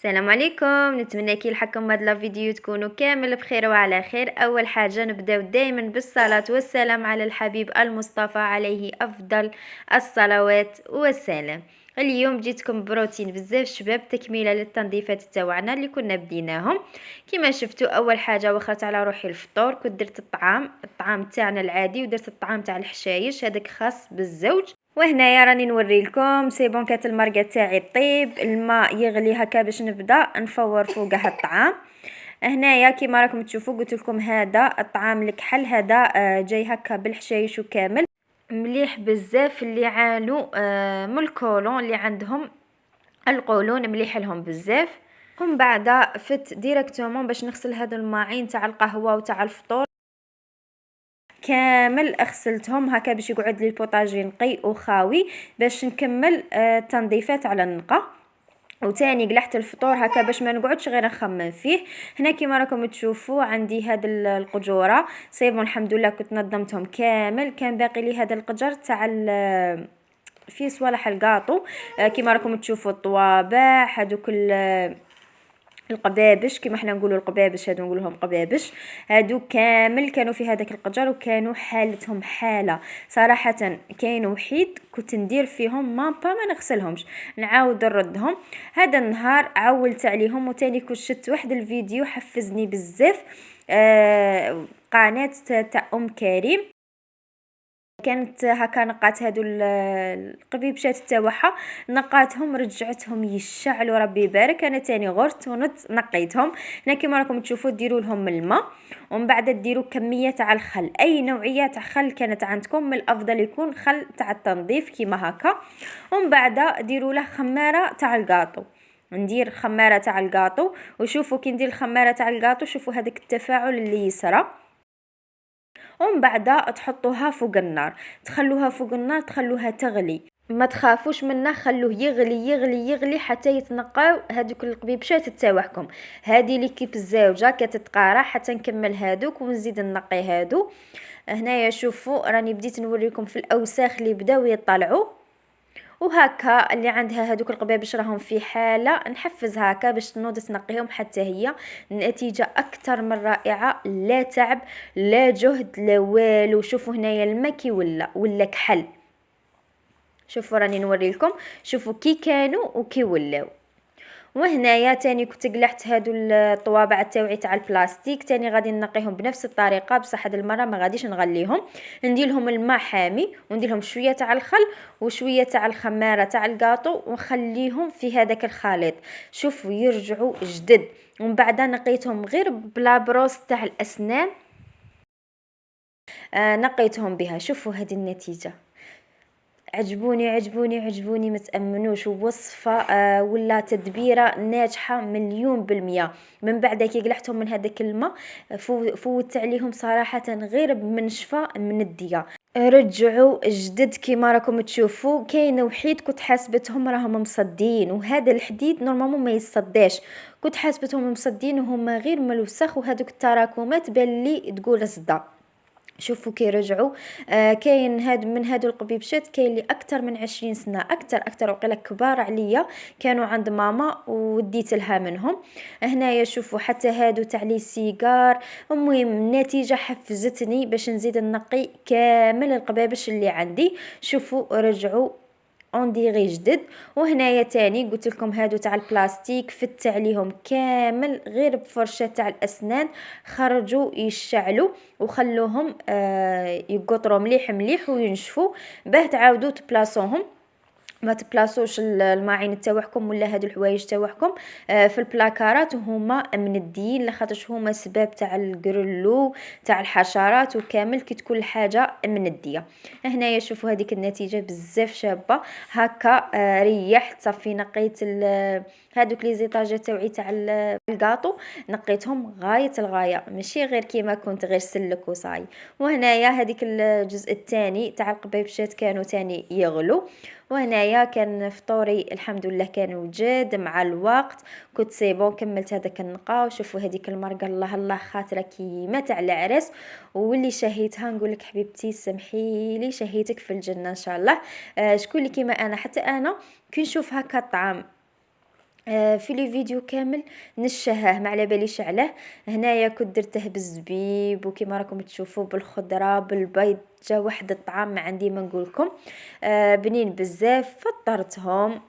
السلام عليكم، نتمنى كي يلحقكم هاد لا فيديو تكونوا كامل بخير وعلى خير. اول حاجه نبداو دائما بالصلاه والسلام على الحبيب المصطفى عليه افضل الصلوات والسلام. اليوم جيتكم بروتين بزاف شباب، تكميله للتنظيفات تاوعنا اللي كنا بديناهم. كما شفتوا اول حاجه وخرت على روحي الفطور، كنت درت الطعام تاعنا العادي ودرت الطعام تاع الحشايش هذاك خاص بالزوج. وهنايا راني نوري لكم سيبون كات المرقه تاعي طيب، الماء يغلي هكا باش نبدا نفور فوقها الطعام. هنايا كيما راكم تشوفوا قلت لكم هذا الطعام الكحل هذا جاي هكا بالحشايش وكامل مليح بزاف. اللي عانوا من الكولون اللي عندهم القولون مليح لهم بزاف. ومن بعد فت ديريكتومون باش نغسل هذو الماعين تاع القهوه وتاع الفطور كامل، غسلتهم هكا باش يقعد لي البوطاجي نقي وخاوي باش نكمل التنظيفات على النقا. وتاني قلحت الفطور هكا باش ما نقعدش غير نخمم فيه. هنا كيما راكم تشوفوا عندي هاد القجوره صيبون الحمد لله كنت نظمتهم كامل. كان باقي لي هذا القجر تاع في صوالح الكاطو كيما راكم تشوفوا الطوابع هذوك القبابش كيما حنا نقولوا القبابش، هادو نقولهم قبابش. هادو كامل كانوا في هذاك القجر وكانوا حالتهم حاله صراحه. كاين وحيد كنت ندير فيهم ما نغسلهمش، نعاود نردهم. هذا النهار عولت عليهم وتاني كنت شفت واحد الفيديو حفزني بزاف، قناه تاع كريم كانت هكا نقات هادو القبيبشات تاعها، نقاتهم رجعتهم يشعلوا ربي يبارك. انا تاني غرت ونط نقيتهم. هنا كيما راكم تشوفوا ديروا لهم الماء ومن بعد ديروا كميه تاع الخل، اي نوعيه تاع خل كانت عندكم من الافضل يكون خل تاع التنظيف كيما هكا. ومن بعد ديروا له خماره تاع الكاطو، ندير خماره تاع الكاطو وشوفوا كي ندير الخماره تاع الكاطو شوفوا هذاك التفاعل اللي يصرى. ومن بعد تحطوها فوق النار، تخلوها فوق النار تخلوها تغلي، ما تخافوش منه، خلوه يغلي يغلي يغلي حتى يتنقاو هذوك القبيبشات تاعكم. هذه ليكيب الزوجه كتتقارى حتى نكمل هذوك ونزيد نقي هادو. هنايا شوفوا راني بديت نوريكم في الاوساخ اللي بداو يطلعوا، وهكا اللي عندها هذوك القبابش راهم في حاله نحفز هكا باش تنوض تنقيهم حتى هي. النتيجه اكثر من رائعه، لا تعب لا جهد لا والو. شوفوا هنايا الماء كي ولا كحل. شوفوا راني نوري لكم، شوفوا كي كانوا وكي ولاو. وهنايا تاني كنت قلعت هادو الطوابع تاوعي تاع البلاستيك، تاني غادي نقيهم بنفس الطريقه بصح هاد المره ما غاديش نغليهم. ندير لهم الماء حامي وندير لهم شويه تاع الخل وشويه تاع الخماره تاع الكاطو ونخليهم في هذاك الخليط. شوفوا يرجعوا جدد. ومن بعد نقيتهم غير بلا بروس تاع الاسنان، نقيتهم بها. شوفوا هذه النتيجه، عجبوني عجبوني عجبوني ما تأمنوش. وصفة ولا تدبيرة ناجحة 1000000%. من بعد كي قلعتهم من هذاك الماء فوت عليهم صراحة غير بمنشفة من الدية، رجعوا جدد كيما راكم تشوفوا. كاين وحيد كنت حاسبتهم راهم مصدين، وهذا الحديد نورمالمون ما يصداش، كنت حاسبتهم مصدين وهما غير من الوسخ وهذوك التراكمات بان لي تقول صدا. شوفوا كي رجعوا. كاين من هادو القبيبشات كاين لي اكثر من 20 سنه، اكثر وقيلا كبار عليا، كانوا عند ماما وديت لها منهم. هنايا شوفوا حتى هادو تاع لي سيجار. المهم النتيجه حفزتني باش نزيد نقي كامل القبابش اللي عندي. شوفوا رجعوا انديغي جدد. وهنايا تاني قلت لكم هادو تاع البلاستيك فت عليهم كامل غير بفرشه تاع الاسنان، خرجوا يشعلوا وخلوهم يقطروا مليح مليح وينشفوا باه تعاودوا تبلاصوهم. ما تبلاصوش الماعين تاعكم ولا هادو الحوايج تاعكم في البلاكارات وهما منديين، لخاطرش هما سباب تاع القرلو تاع الحشرات وكامل كي تكون الحاجه منديه. هنايا شوفوا هذيك النتيجه بزاف شابه هكا. ريحت صافي نقيت هادوك لي زيطاجات تاوعي تاع الكاطو، نقيتهم غايه الغايه ماشي غير كيما كنت غير سلك وصاي. وهنايا هذيك الجزء الثاني تاع القبيبشات كانوا تاني يغلو. وهنايا كان فطوري الحمد لله كان وجد مع الوقت، كنت سيبون كملت هذاك النقا. وشوفوا هذيك المرقه الله الله خاطره كيما تاع العرس، واللي شهيتها نقول لك حبيبتي سمحي لي شهيتك في الجنه ان شاء الله. شكون اللي كيما انا، حتى انا كي نشوف هكا الطعام في لي فيديو كامل نشهاه ما على باليش عليه. هنايا كنت درته بالزبيب وكما راكم تشوفوا بالخضره بالبيض، جا واحد الطعام ما عندي ما نقولكم. بنين بزاف، فطرتهم.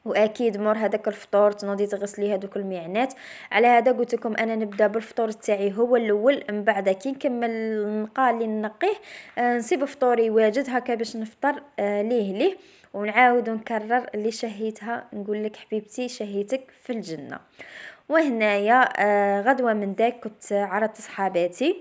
واكيد مور هذاك الفطور تنوضي تغسلي هذوك المعانات. على هذا قلت لكم انا نبدا بالفطور تاعي هو الاول، من بعد كي نكمل النقا اللي نقيه نصيب فطوري واجد هكا باش نفطر ليه ونعاود نكرر اللي شهيتها. نقول لك حبيبتي شهيتك في الجنه. وهنايا غدوه من داك كنت عرضت صحاباتي،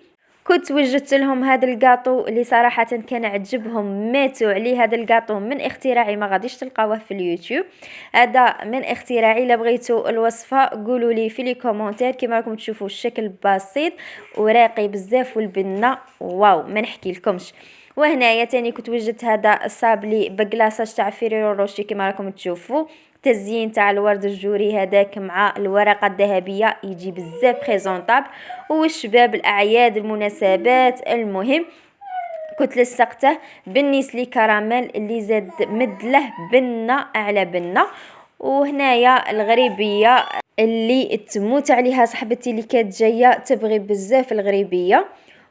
كنت وجدت لهم هذا الكاطو اللي صراحة كان عجبهم ماتوا عليه. هذا الكاطو من اختراعي، ما غاديش تلقاوه في اليوتيوب، هذا من اختراعي. الا بغيتوا الوصفة قولوا لي في لي كومونتير. كما راكم تشوفوا الشكل بسيط وراقي بزاف والبنة واو ما نحكي لكمش. وهنايا تاني كنت وجدت هذا الصابلي بكلاصاج تاع فيريرو روشي كما راكم تشوفوا. تزيين تاع الورد الجوري هذاك مع الورقه الذهبيه يجي بزاف بريزونطابل، والشباب الاعياد المناسبات. المهم كنت لصقته بالنسلي كراميل اللي زاد مدله بنه على بنه. وهنايا الغريبيه اللي تموت عليها صاحبتي اللي كانت جايه تبغي بزاف الغريبيه.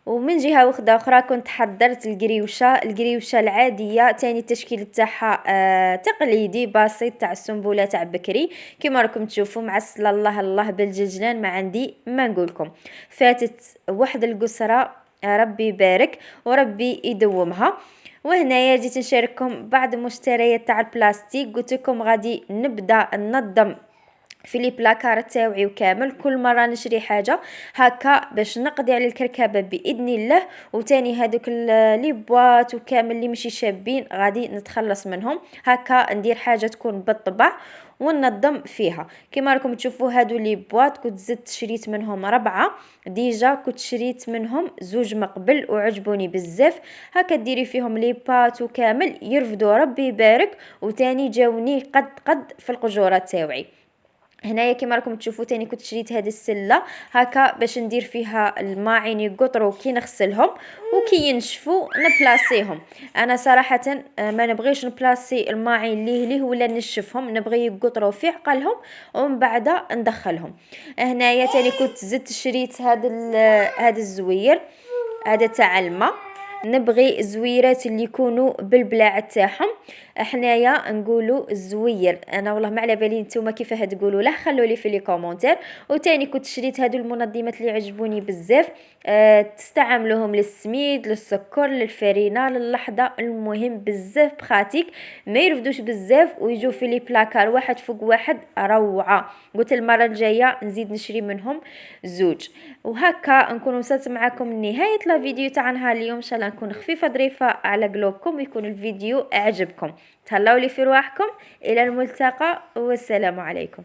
ومن جهه واحده اخرى كنت حضرت القريوشه العاديه تاني. التشكيل تاعها تقليدي بسيط تاع السنبله تاع بكري كما راكم تشوفوا معسله الله الله بالججلان ما عندي ما نقولكم. فاتت واحد القسره ربي يبارك وربي يدومها. وهنايا جيت نشارككم بعض مشتريات تاع البلاستيك. قلت لكم غادي نبدا ننظم في لي بلاكار تاوعي وكامل، كل مره نشري حاجه هكا باش نقضي على الكركبه باذن الله. وتاني هذوك لي بواط وكامل اللي مشي شابين غادي نتخلص منهم، هكا ندير حاجه تكون بالطبع وننظم فيها. كما راكم تشوفوا هادو لي بواط كنت زدت شريت منهم 4 ديجا، كنت شريت منهم 2 مقبل وعجبوني بزاف. هكا ديري فيهم لي بات وكامل يرفدوا ربي يبارك. وتاني جاوني قد في القجوره تاوعي. هنايا كما راكم تشوفوا تاني كنت شريت هذه السله هكا باش ندير فيها الماعين يقطروا كي نغسلهم وكي ينشفوا نبلاصيهم. انا صراحه ما نبغيش نبلاصي الماعين ليه ولا نشفهم، نبغي يقطروا في عقلهم ومن بعد ندخلهم. هنايا تاني كنت زدت شريت هذا الزوير هذا تاع الماء. نبغي زويرات اللي يكونوا بالبلاعه تاعهم، حنايا نقولوا الزوير. انا والله ما على بالي نتوما كيفاه تقولوا له، خلوا لي في لي كومونتير. وتاني كنت شريت هادو المنظمات اللي عجبوني بزاف. تستعملوهم للسميد للسكر للفرينه للحظه. المهم بزاف بخاتيك ما يرفدوش بزاف ويجوا في لي بلاكار واحد فوق واحد روعه. قلت المره الجايه نزيد نشري منهم 2. وهكا نكون وصلت معكم لنهايه لا فيديو تاع نهار اليوم. ان شاء الله نكون خفيفه ظريفه على قلوبكم ويكون الفيديو اعجبكم. تهلاو لي في رواحكم، الى الملتقى والسلام عليكم.